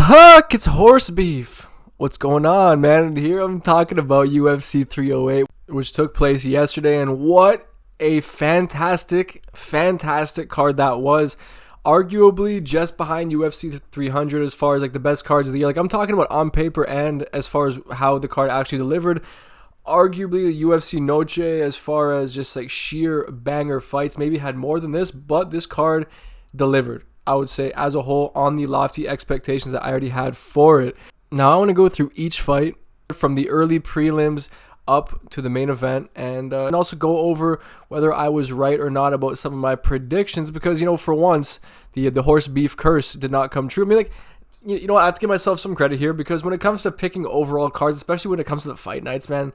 Fuck, it's horse beef. What's going on, man? Here I'm talking about UFC 308, which took place yesterday, and what a fantastic card that was. Arguably just behind UFC 300 as far as like the best cards of the year. Like I'm talking about on paper and as far as how the card actually delivered. Arguably the UFC Noche as far as just like sheer banger fights. Maybe had more than this, but this card delivered, I would say, as a whole on the lofty expectations that I already had for it. Now I want to go through each fight from the early prelims up to the main event and also go over whether I was right or not about some of my predictions because, you know, for once, the horse beef curse did not come true. I mean, like, you know what, I have to give myself some credit here because when it comes to picking overall cards, especially when it comes to the fight nights, man,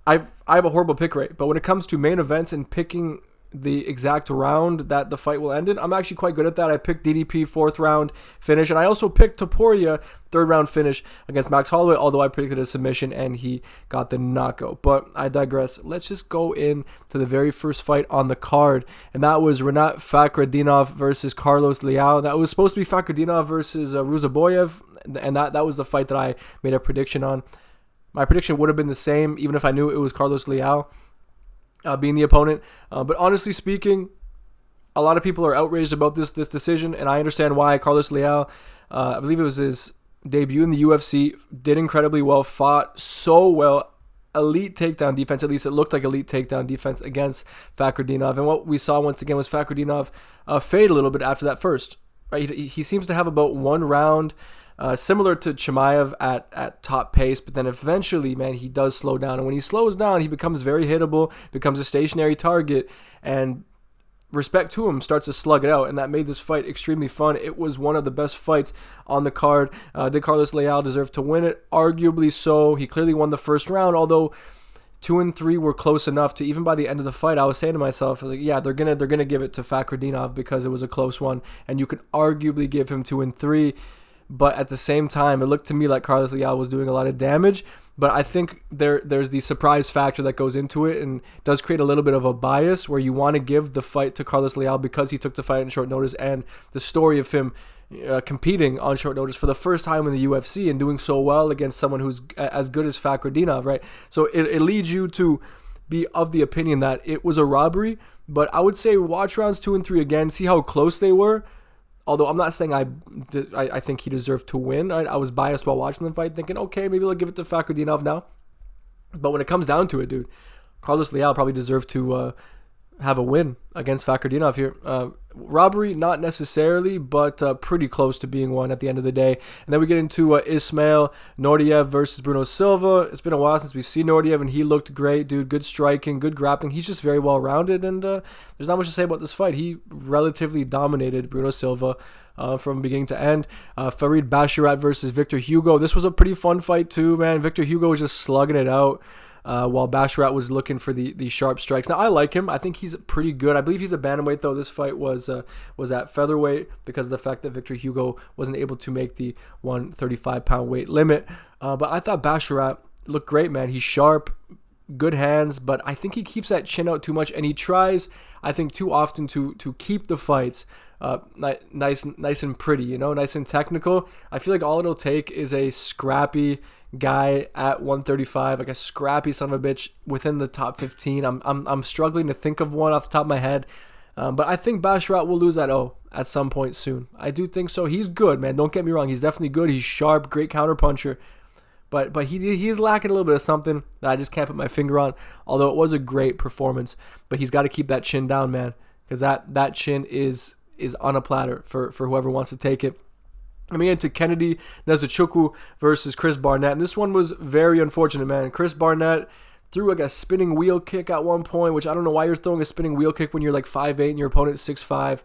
I have a horrible pick rate. But when it comes to main events and picking the exact round that the fight will end in, I'm actually quite good at that. I picked DDP 4th round finish, and I also picked Topuria 3rd round finish against Max Holloway, although I predicted a submission and he got the knockout. But I digress. Let's just go in to the very first fight on the card, and that was Fakhretdinov versus Carlos Leal. That was supposed to be Fakhretdinov versus Ruzaboyev, and that was the fight that I made a prediction on. My prediction would have been the same even if I knew it was Carlos Leal being the opponent. But honestly speaking, a lot of people are outraged about this decision, and I understand why. Carlos Leal, I believe it was his debut in the UFC, did incredibly well, fought so well. Elite takedown defense, at least it looked like elite takedown defense against Fakhretdinov. And what we saw once again was Fakhretdinov fade a little bit after that first. Right? He seems to have about one round similar to Chimaev at top pace, but then eventually, man, he does slow down. And when he slows down, he becomes very hittable, becomes a stationary target, and respect to him, starts to slug it out. And that made this fight extremely fun. It was one of the best fights on the card. Did Carlos Leal deserve to win it? Arguably so. He clearly won the first round, although 2 and 3 were close enough to, even by the end of the fight, I was saying to myself, I was like, yeah, they're gonna give it to Fakhretdinov because it was a close one, and you can arguably give him 2 and 3. But at the same time, it looked to me like Carlos Leal was doing a lot of damage. But I think there's the surprise factor that goes into it and does create a little bit of a bias where you want to give the fight to Carlos Leal because he took the fight on short notice, and the story of him competing on short notice for the first time in the UFC and doing so well against someone who's as good as Fakhretdinov, right? So it leads you to be of the opinion that it was a robbery. But I would say watch rounds 2 and 3 again, see how close they were. Although I'm not saying I think he deserved to win. I was biased while watching the fight, thinking, okay, maybe they'll give it to Fakhretdinov now. But when it comes down to it, dude, Carlos Leal probably deserved to have a win against Fakhretdinov here. Robbery, not necessarily, but pretty close to being one at the end of the day. And then we get into Ismail Nourdinev versus Bruno Silva. It's been a while since we've seen Nourdinev, and he looked great, dude. Good striking, good grappling. He's just very well-rounded, and there's not much to say about this fight. He relatively dominated Bruno Silva from beginning to end. Farid Basharat versus Victor Hugo. This was a pretty fun fight too, man. Victor Hugo was just slugging it out, while Basharat was looking for the sharp strikes. Now, I like him. I think he's pretty good. I believe he's a bantamweight, though. This fight was at featherweight because of the fact that Victor Hugo wasn't able to make the 135-pound weight limit. But I thought Basharat looked great, man. He's sharp, good hands, but I think he keeps that chin out too much, and he tries, I think, too often to keep the fights nice and pretty, you know, nice and technical. I feel like all it'll take is a scrappy guy at 135, like a scrappy son of a bitch within the top 15. I'm struggling to think of one off the top of my head, but I think Basharat will lose at some point soon. I do think so. He's good, man. Don't get me wrong. He's definitely good. He's sharp, great counterpuncher, but he is lacking a little bit of something that I just can't put my finger on. Although it was a great performance, but he's got to keep that chin down, man, because that chin is on a platter for whoever wants to take it. I mean, into Kennedy Neuchchuku versus Chris Barnett. And this one was very unfortunate, man. Chris Barnett threw like a spinning wheel kick at one point, which I don't know why you're throwing a spinning wheel kick when you're like 5'8" and your opponent's 6'5".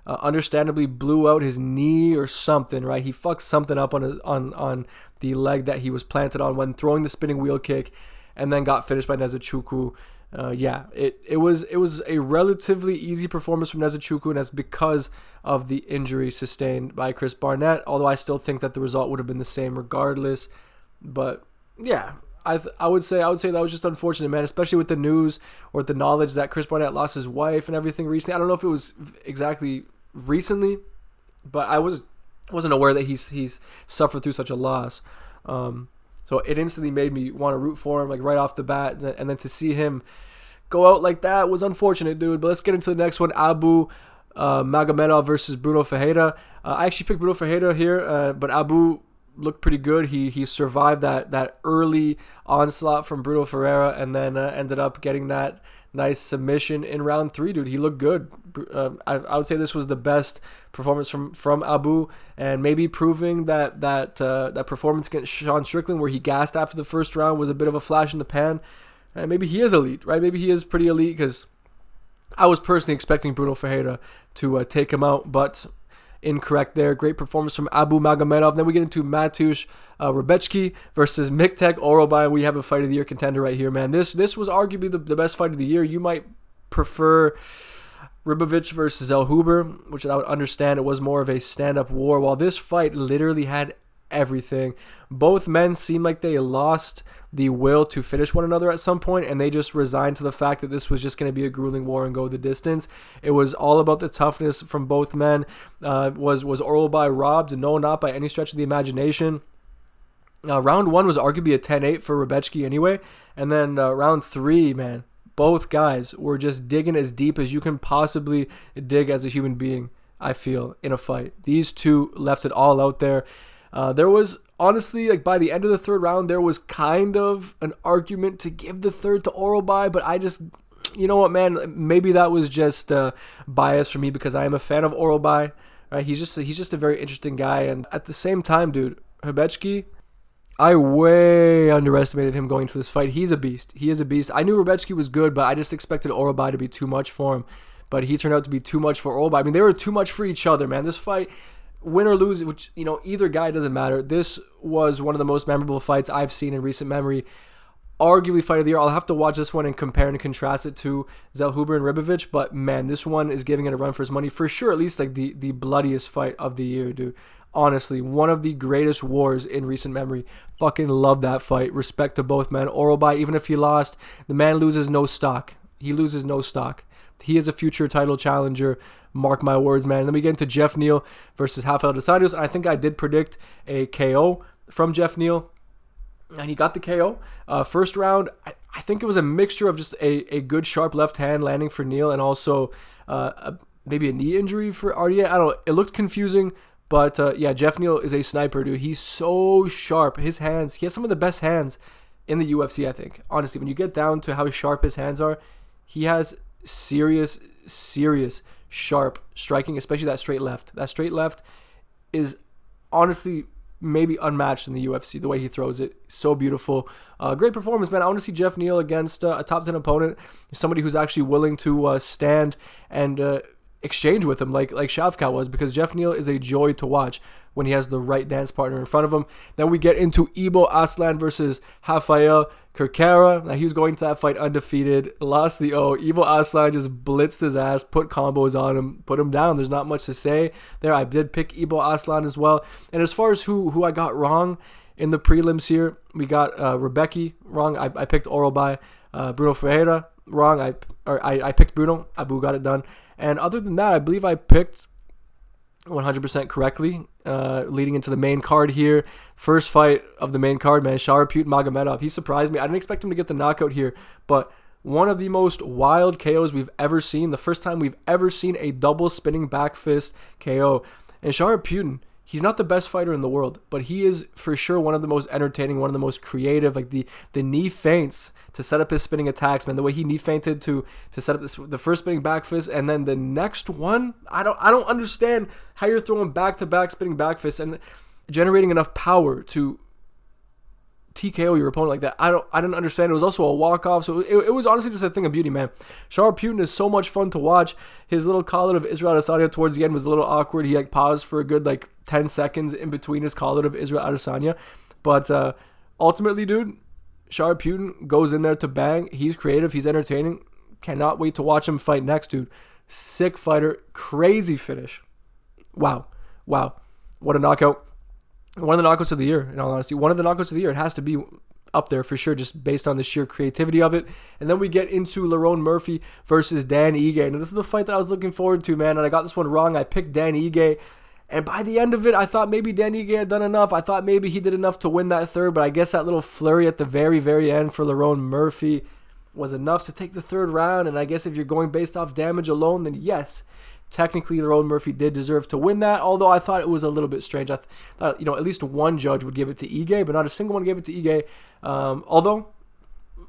Understandably blew out his knee or something, right? He fucked something up on the leg that he was planted on when throwing the spinning wheel kick, and then got finished by Neuchchuku. It was a relatively easy performance from Neuchchuku, and that's because of the injury sustained by Chris Barnett, although I still think that the result would have been the same regardless. But yeah, I would say that was just unfortunate, man, especially with the news or the knowledge that Chris Barnett lost his wife and everything recently. I don't know if it was exactly recently, but I was wasn't aware that he's suffered through such a loss. So it instantly made me want to root for him, like right off the bat. And then to see him go out like that was unfortunate, dude. But let's get into the next one. Magomedov versus Bruno Ferreira. I actually picked Bruno Ferreira here, but Abu looked pretty good. He survived that early onslaught from Bruno Ferreira, and then ended up getting that nice submission in round 3, dude. He looked good. I would say this was the best performance from Abu, and maybe proving that performance against Sean Strickland, where he gassed after the first round, was a bit of a flash in the pan. And maybe he is elite, right? Maybe he is pretty elite, because I was personally expecting Bruno Ferreira to take him out, but incorrect there. Great performance from Abu Magomedov. Then we get into Mateusz Rebecki versus Miktek Orolbai. We have a fight of the year contender right here, man. This was arguably the best fight of the year. You might prefer Ribovic versus Zellhuber, which I would understand. It was more of a stand-up war, while this fight literally had everything. Both men seemed like they lost the will to finish one another at some point, and they just resigned to the fact that this was just going to be a grueling war and go the distance. It was all about the toughness from both men. Was Orolbai robbed? No, not by any stretch of the imagination. Round 1 was arguably a 10-8 for Rebecki anyway, and then round 3, man, both guys were just digging as deep as you can possibly dig as a human being, I feel, in a fight. These two left it all out there. There was, honestly, like by the end of the 3rd round, there was kind of an argument to give the 3rd to Orolbai, but I just, you know what, man, maybe that was just bias for me, because I am a fan of Orolbai. Right? He's just a very interesting guy, and at the same time, dude, Rebecki, I way underestimated him going to this fight. He's a beast. He is a beast. I knew Rebecki was good, but I just expected Orolbai to be too much for him. But he turned out to be too much for Orolbai. I mean, they were too much for each other, man. This fight, win or lose, which, you know, either guy, doesn't matter. This was one of the most memorable fights I've seen in recent memory. Arguably fight of the year. I'll have to watch this one and compare and contrast it to Zellhuber and Ribovic, but man, this one is giving it a run for its money for sure. At least like the bloodiest fight of the year, dude. Honestly, one of the greatest wars in recent memory. Fucking love that fight. Respect to both men. Orolbai, even if he lost, the man loses no stock. He loses no stock. He is a future title challenger. Mark my words, man. Then we get into Jeff Neal versus Rafael dos Anjos. I think I did predict a KO from Jeff Neal, and he got the KO. First round, I think it was a mixture of just a good sharp left hand landing for Neal, and also maybe a knee injury for RDA. I don't know. It looked confusing, but yeah, Jeff Neal is a sniper, dude. He's so sharp. His hands, he has some of the best hands in the UFC, I think. Honestly, when you get down to how sharp his hands are, he has serious sharp striking, especially that straight left. That straight left is honestly maybe unmatched in the UFC. The way he throws it, so beautiful. Great performance, man. I want to see Jeff Neal against a top 10 opponent, somebody who's actually willing to stand and exchange with him like Shavkat was, because Jeff Neal is a joy to watch when he has the right dance partner in front of him. Then we get into Ibo Aslan versus Rafael Kirkara. Now, he was going to that fight undefeated, lost the O. Ibo Aslan just blitzed his ass, put combos on him, put him down. There's not much to say there. I did pick Ibo Aslan as well. And as far as who I got wrong in the prelims here, we got Rebecki wrong. I picked Orolbai. Bruno Ferreira wrong. I picked Bruno. Abu got it done. And other than that, I believe I picked 100% correctly, leading into the main card here. First fight of the main card, man. Sharapute Magomedov. He surprised me. I didn't expect him to get the knockout here, but one of the most wild KOs we've ever seen. The first time we've ever seen a double spinning back fist KO. And Sharapute, he's not the best fighter in the world, but he is for sure one of the most entertaining, one of the most creative. Like the knee feints to set up his spinning attacks, man. The way he knee feinted to set up the first spinning back fist, and then the next one, I don't understand how you're throwing back to back spinning back fists and generating enough power to TKO your opponent like that. I didn't understand. It was also a walk-off, so it was honestly just a thing of beauty, man. Sharapute is so much fun to watch. His little call out of Israel Adesanya towards the end was a little awkward. He paused for a good 10 seconds in between his call out of Israel Adesanya, but ultimately, dude, Sharapute goes in there to bang. He's creative. He's entertaining. Cannot wait to watch him fight next, dude. Sick fighter. Crazy finish. Wow. What a knockout. One of the knockouts of the year, in all honesty. One of the knockouts of the year. It has to be up there for sure, just based on the sheer creativity of it. And then we get into Lerone Murphy versus Dan Ige. And this is the fight that I was looking forward to, man. And I got this one wrong. I picked Dan Ige. And by the end of it, I thought maybe Dan Ige had done enough. I thought maybe he did enough to win that third, but I guess that little flurry at the very, very end for Lerone Murphy was enough to take the third round. And I guess if you're going based off damage alone, then yes, technically Lerone Murphy did deserve to win that, although I thought it was a little bit strange. I thought, at least one judge would give it to Ige, but not a single one gave it to Ige. Although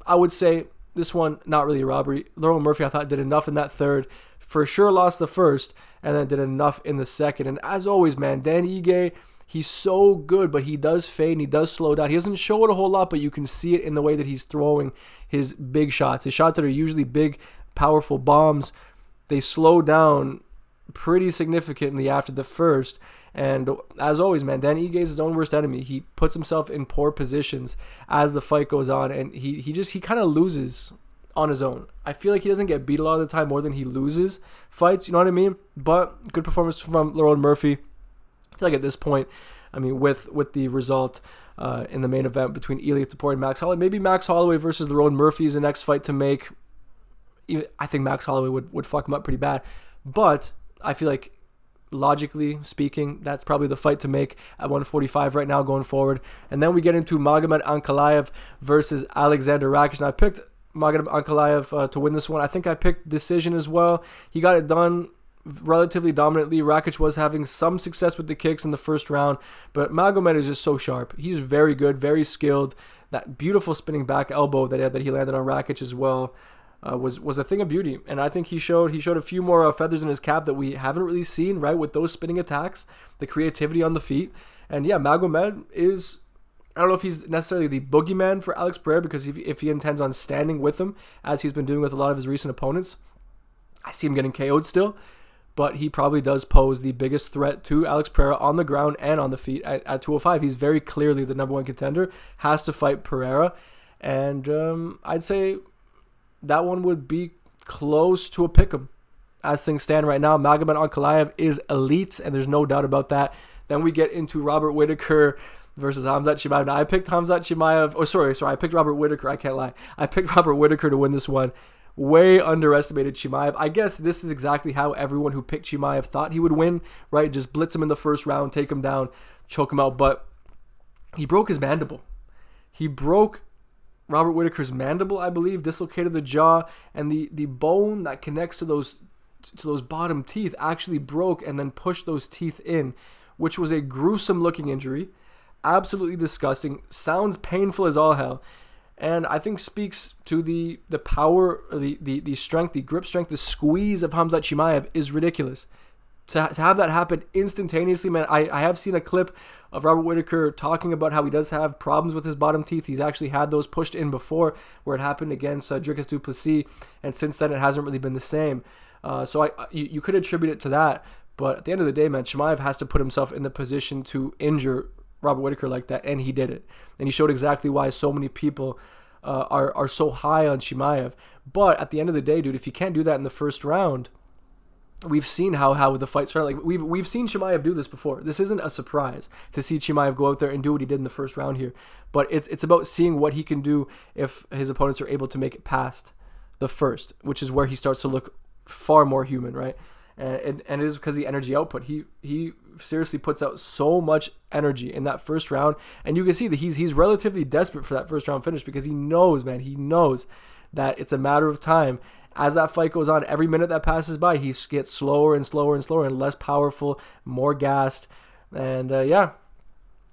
I would say this one, not really a robbery. Lerone Murphy, I thought, did enough in that third. For sure lost the first, and then did enough in the second. And as always, man, Dan Ige, he's so good, but he does fade and he does slow down. He doesn't show it a whole lot, but you can see it in the way that he's throwing his big shots. His shots that are usually big, powerful bombs, they slow down pretty significantly after the first. And as always, man, Dan Ige is his own worst enemy. He puts himself in poor positions as the fight goes on, and he kind of loses on his own. I feel like he doesn't get beat a lot of the time more than he loses fights, you know what I mean? But good performance from Lerone Murphy. I feel like at this point, with the result in the main event between Ilia Topuria and Max Holloway, maybe Max Holloway versus Lerone Murphy is the next fight to make. I think Max Holloway would fuck him up pretty bad, but I feel like logically speaking, that's probably the fight to make at 145 right now going forward. And then we get into Magomed Ankalaev versus Alexander Rakic. And I picked Magomed Ankalaev to win this one. I think I picked decision as well. He got it done relatively dominantly. Rakic was having some success with the kicks in the first round, but Magomed is just so sharp. He's very good, very skilled. That beautiful spinning back elbow that he landed on Rakic as well was a thing of beauty. And I think he showed a few more feathers in his cap that we haven't really seen, right, with those spinning attacks, the creativity on the feet. And yeah, Magomed is, I don't know if he's necessarily the boogeyman for Alex Pereira, because if he intends on standing with him, as he's been doing with a lot of his recent opponents, I see him getting KO'd still, but he probably does pose the biggest threat to Alex Pereira on the ground and on the feet. At 205, he's very clearly the number one contender, has to fight Pereira, and I'd say that one would be close to a pick'em. As things stand right now, Magomed Ankalaev is elite, and there's no doubt about that. Then we get into Robert Whittaker versus Khamzat Chimaev. Now, I picked Khamzat Chimaev. Oh, sorry. I picked Robert Whittaker. I can't lie. I picked Robert Whittaker to win this one. Way underestimated Chimaev. I guess this is exactly how everyone who picked Chimaev thought he would win, right? Just blitz him in the first round, take him down, choke him out. But he broke his mandible. He broke Robert Whittaker's mandible, I believe, dislocated the jaw, and the bone that connects to those bottom teeth actually broke and then pushed those teeth in, which was a gruesome looking injury. Absolutely disgusting. Sounds painful as all hell. And I think speaks to the power, the strength, the grip strength, the squeeze of Khamzat Chimaev is ridiculous. To have that happen instantaneously, man, I have seen a clip of Robert Whittaker talking about how he does have problems with his bottom teeth. He's actually had those pushed in before, where it happened against Dricus du Plessis, and since then it hasn't really been the same. So you could attribute it to that, but at the end of the day, man, Chimaev has to put himself in the position to injure Robert Whittaker like that, and he did it. And he showed exactly why so many people are so high on Chimaev. But at the end of the day, dude, if you can't do that in the first round, we've seen how the fight started. Like we've seen Chimaev do this before. This isn't a surprise to see Chimaev go out there and do what he did in the first round here. But it's about seeing what he can do if his opponents are able to make it past the first, which is where he starts to look far more human, right? And it is because the energy output. He seriously puts out so much energy in that first round, and you can see that he's relatively desperate for that first round finish, because he knows that it's a matter of time. As that fight goes on, every minute that passes by, he gets slower and slower and slower and less powerful, more gassed, and yeah.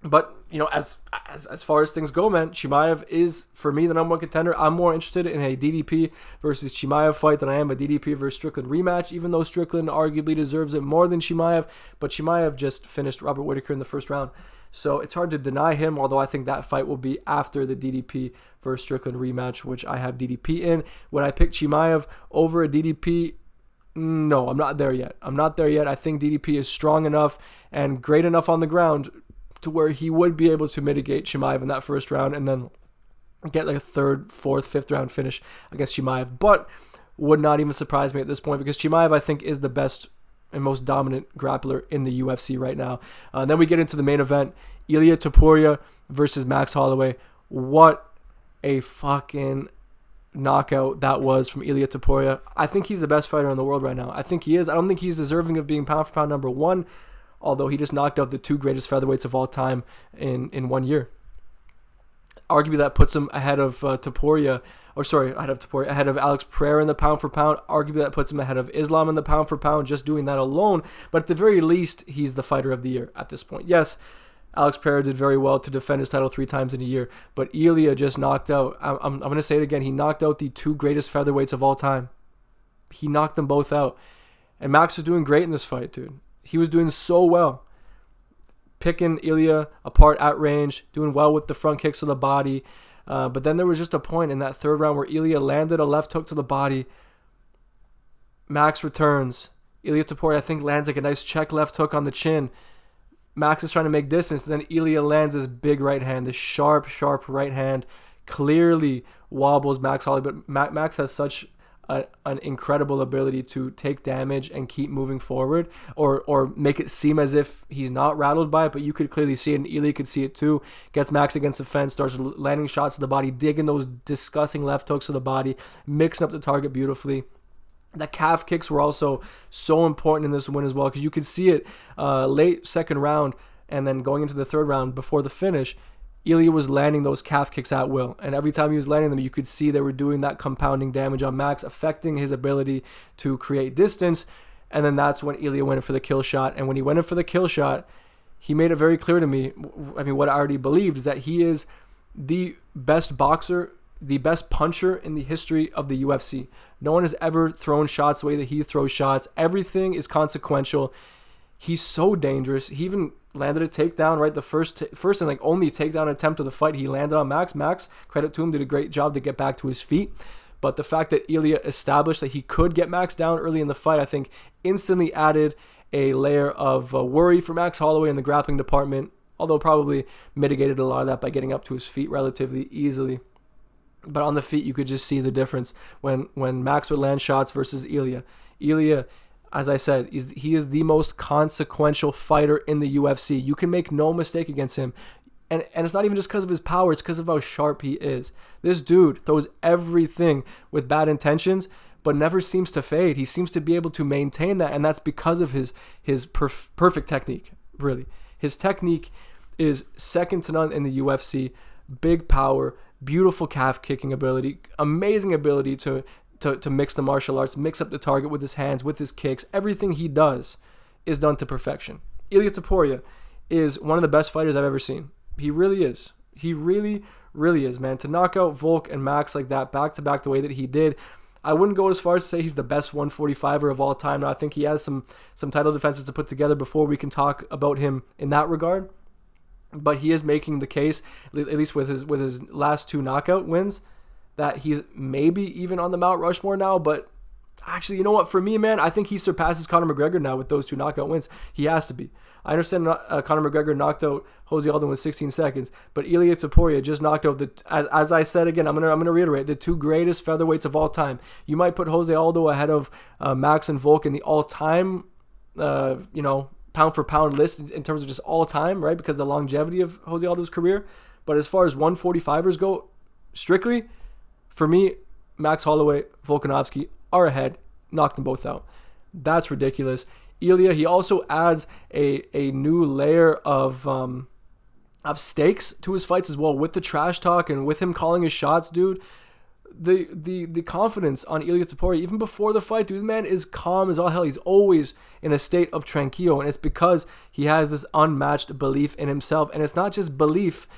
But as far as things go, man, Chimaev is, for me, the number one contender. I'm more interested in a DDP versus Chimaev fight than I am a DDP versus Strickland rematch, even though Strickland arguably deserves it more than Chimaev. But Chimaev just finished Robert Whittaker in the first round, so it's hard to deny him, although I think that fight will be after the DDP versus Strickland rematch, which I have DDP in. When I pick Chimaev over a DDP, no, I'm not there yet. I think DDP is strong enough and great enough on the ground to where he would be able to mitigate Chimaev in that first round and then get like a third, fourth, fifth round finish against Chimaev. But would not even surprise me at this point, because Chimaev, I think, is the best and most dominant grappler in the UFC right now. And then we get into the main event, Ilia Topuria versus Max Holloway. What a fucking knockout that was from Ilia Topuria. I think he's the best fighter in the world right now. I think he is. I don't think he's deserving of being pound for pound number one, although he just knocked out the 2 greatest featherweights of all time in 1 year. Arguably that puts him ahead of ahead of Alex Pereira in the pound for pound. Arguably that puts him ahead of Islam in the pound for pound, just doing that alone. But at the very least, he's the fighter of the year at this point. Yes, Alex Pereira did very well to defend his title 3 times in a year, but Ilia just knocked out, I'm going to say it again, he knocked out the 2 greatest featherweights of all time. He knocked them both out. And Max was doing great in this fight, dude. He was doing so well. Picking Ilia apart at range, doing well with the front kicks to the body. But then there was just a point in that 3rd round where Ilia landed a left hook to the body. Max returns. Ilia Topuria, I think, lands like a nice check left hook on the chin. Max is trying to make distance. And then Ilia lands his big right hand, this sharp right hand. Clearly wobbles Max Holloway. But Max has such an incredible ability to take damage and keep moving forward, or make it seem as if he's not rattled by it, but you could clearly see it, and Ilia could see it too. Gets Max against the fence, starts landing shots to the body, digging those disgusting left hooks to the body, mixing up the target beautifully. The calf kicks were also so important in this win as well, because you could see it late 2nd round and then going into the 3rd round before the finish. Ilia was landing those calf kicks at will, and every time he was landing them, you could see they were doing that compounding damage on Max, affecting his ability to create distance. And then that's when Ilia went in for the kill shot. And when he went in for the kill shot, he made it very clear to me, what I already believed, is that he is the best boxer, the best puncher in the history of the UFC. No one has ever thrown shots the way that he throws shots. Everything is consequential. He's so dangerous. He even landed a takedown, right? The first and only takedown attempt of the fight, he landed on Max. Max, credit to him, did a great job to get back to his feet. But the fact that Ilia established that he could get Max down early in the fight, I think instantly added a layer of worry for Max Holloway in the grappling department, although probably mitigated a lot of that by getting up to his feet relatively easily. But on the feet, you could just see the difference when Max would land shots versus Ilia. Ilia, as I said, he is the most consequential fighter in the UFC. You can make no mistake against him. And it's not even just because of his power, it's because of how sharp he is. This dude throws everything with bad intentions, but never seems to fade. He seems to be able to maintain that, and that's because of his perfect technique, really. His technique is second to none in the UFC. Big power, beautiful calf kicking ability, amazing ability to mix the martial arts, mix up the target with his hands, with his kicks. Everything he does is done to perfection. Ilia Topuria is one of the best fighters I've ever seen. He really is. He really, really is, man. To knock out Volk and Max like that, back-to-back the way that he did, I wouldn't go as far as to say he's the best 145er of all time. Now, I think he has some title defenses to put together before we can talk about him in that regard. But he is making the case, at least with his last 2 knockout wins, that he's maybe even on the Mount Rushmore now. But actually, you know what? For me, man, I think he surpasses Conor McGregor now with those 2 knockout wins. He has to be. I understand Conor McGregor knocked out Jose Aldo in 16 seconds, but Ilia Topuria just knocked out as I said again, I'm gonna reiterate, the 2 greatest featherweights of all time. You might put Jose Aldo ahead of Max and Volk in the all-time, pound for pound list in terms of just all time, right? Because of the longevity of Jose Aldo's career. But as far as 145ers go, strictly, for me, Max Holloway, Volkanovski are ahead. Knocked them both out. That's ridiculous. Ilia, he also adds a new layer of stakes to his fights as well, with the trash talk and with him calling his shots, dude. The confidence on Ilia Topuria, even before the fight, dude, the man is calm as all hell. He's always in a state of tranquillo, and it's because he has this unmatched belief in himself. And it's not just belief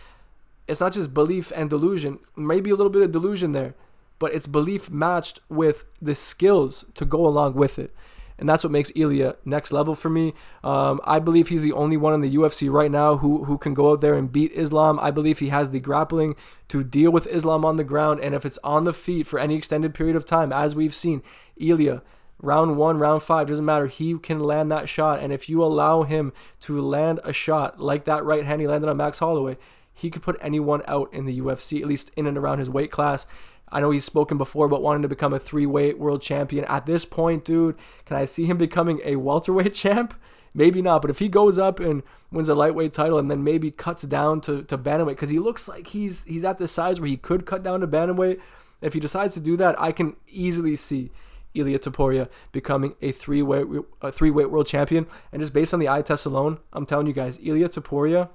and delusion, maybe a little bit of delusion there, but it's belief matched with the skills to go along with it. And that's what makes Ilia next level for me. I believe he's the only one in the UFC right now who can go out there and beat Islam. I believe he has the grappling to deal with Islam on the ground. And if it's on the feet for any extended period of time, as we've seen, Ilia, round 1, round 5, doesn't matter. He can land that shot. And if you allow him to land a shot like that right hand he landed on Max Holloway, he could put anyone out in the UFC, at least in and around his weight class. I know he's spoken before about wanting to become a 3-weight world champion. At this point, dude, can I see him becoming a welterweight champ? Maybe not, but if he goes up and wins a lightweight title and then maybe cuts down to bantamweight, because he looks like he's at the size where he could cut down to bantamweight. If he decides to do that, I can easily see Ilia Topuria becoming a three-weight world champion. And just based on the eye test alone, I'm telling you guys, Ilia Topuria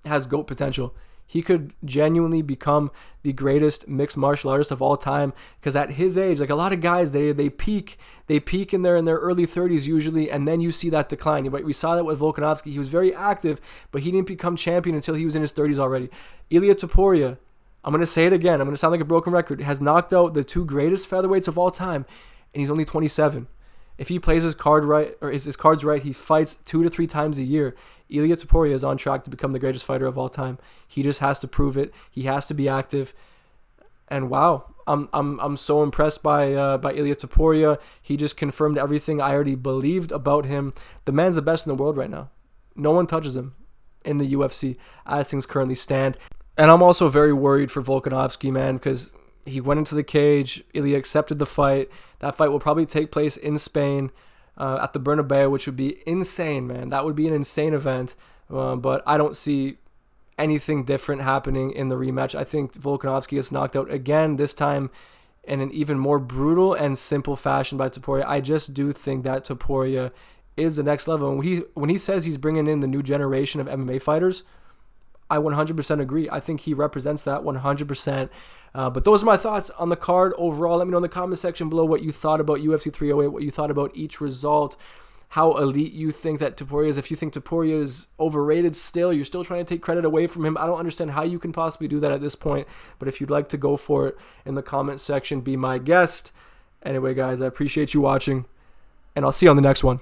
has GOAT potential. He could genuinely become the greatest mixed martial artist of all time, because at his age, like a lot of guys, they peak in their early 30s usually, and then you see that decline. We saw that with Volkanovski. He was very active, but he didn't become champion until he was in his 30s already. Ilia Topuria, I'm going to say it again, I'm going to sound like a broken record, has knocked out the two greatest featherweights of all time, and he's only 27. If he plays his cards right, he fights 2 to 3 times a year. Ilia Topuria is on track to become the greatest fighter of all time. He just has to prove it. He has to be active. And wow, I'm so impressed by Ilia Topuria. He just confirmed everything I already believed about him. The man's the best in the world right now. No one touches him in the UFC as things currently stand. And I'm also very worried for Volkanovski, man, because he went into the cage. Ilia accepted the fight. That fight will probably take place in Spain at the Bernabeu, which would be insane, man. That would be an insane event. But I don't see anything different happening in the rematch. I think Volkanovski gets knocked out again, this time in an even more brutal and simple fashion by Topuria. I just do think that Topuria is the next level. And when he says he's bringing in the new generation of MMA fighters, I 100% agree. I think he represents that 100%. But those are my thoughts on the card overall. Let me know in the comment section below what you thought about UFC 308, what you thought about each result, how elite you think that Topuria is. If you think Topuria is overrated still, you're still trying to take credit away from him. I don't understand how you can possibly do that at this point. But if you'd like to go for it in the comment section, be my guest. Anyway, guys, I appreciate you watching, and I'll see you on the next one.